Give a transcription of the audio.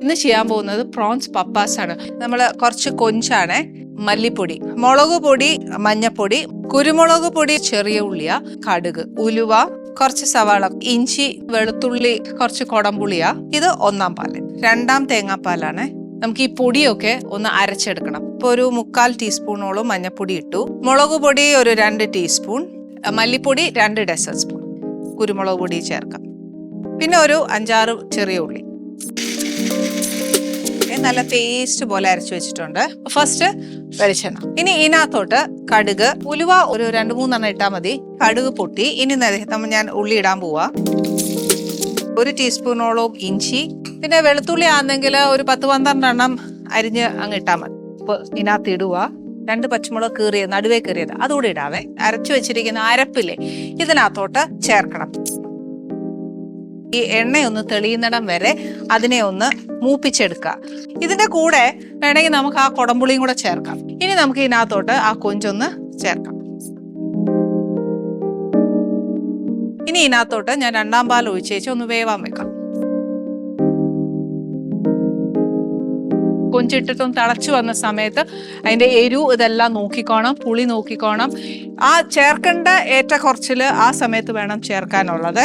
ഇന്ന് ചെയ്യാൻ പോകുന്നത് പ്രോൺസ് പപ്പാസ് ആണ്. നമ്മൾ കുറച്ച് കൊഞ്ചാണ്, മല്ലിപ്പൊടി, മുളക് പൊടി, മഞ്ഞപ്പൊടി, കുരുമുളക് പൊടി, ചെറിയ ഉള്ളിയ, കടുക്, ഉലുവ, കുറച്ച് സവാള, ഇഞ്ചി, വെളുത്തുള്ളി, കുറച്ച് കൊടംപുളിയ. ഇത് 1-ാം പാല്. 2-ാം തേങ്ങാപ്പാലാണ്. നമുക്ക് ഈ പൊടിയൊക്കെ ഒന്ന് അരച്ചെടുക്കണം. ഇപ്പോൾ ഒരു 3/4 ടീസ്പൂണോളം മഞ്ഞപ്പൊടി ഇട്ടു, മുളക് പൊടി ഒരു 2 ടീസ്പൂൺ, മല്ലിപ്പൊടി 2 ഡസൻ സ്പൂൺ, കുരുമുളക് പൊടി ചേർക്കാം. പിന്നെ ഒരു 5-6 ചെറിയ ഉള്ളി നല്ല പേസ്റ്റ് പോലെ അരച്ചു വെച്ചിട്ടുണ്ട്. ഫസ്റ്റ് വെളിച്ചെണ്ണ. ഇനി ഇതിനകത്തോട്ട് കടുക്, ഉലുവ ഒരു 2-3 ഇട്ടാൽ മതി. കടുക് പൊട്ടി. ഇനി ഞാൻ ഉള്ളി ഇടാൻ പോവാ. 1 ടീസ്പൂണോളം ഇഞ്ചി, പിന്നെ വെളുത്തുള്ളി ആണെങ്കിൽ ഒരു 10-12 അരിഞ്ഞ് അങ്ങ് ഇട്ടാൽ മതി. ഇപ്പോൾ ഇതിനകത്ത് ഇടുക. 2 പച്ചമുളക് കീറിയത്, നടുവേ കീറിയത്, അതുകൂടി ഇടാവേ. അരച്ചു വെച്ചിരിക്കുന്ന അരപ്പില്ലേ ഇതിനകത്തോട്ട് ചേർക്കണം. ഈ എണ്ണയൊന്ന് തെളിയുന്നിടം വരെ അതിനെ ഒന്ന് മൂപ്പിച്ചെടുക്കുക. ഇതിന്റെ കൂടെ വേണമെങ്കിൽ നമുക്ക് ആ കൊടംപുളിയും കൂടെ ചേർക്കാം. ഇനി നമുക്ക് ഇതിനകത്തോട്ട് ആ കൊഞ്ചൊന്ന് ചേർക്കാം. ഇനി ഇതിനകത്തോട്ട് ഞാൻ 2-ാം പാൽ ഒഴിച്ചേച്ച് ഒന്ന് വേവാൻ വെക്കാം. കൊഞ്ചിട്ടിട്ടൊന്ന് തിളച്ചു വന്ന സമയത്ത് അതിന്റെ എരിവ് ഇതെല്ലാം നോക്കിക്കോണം, പുളി നോക്കിക്കോണം. ആ ചേർക്കേണ്ട ഏറ്റക്കുറച്ചിൽ ആ സമയത്ത് വേണം ചേർക്കാനുള്ളത്.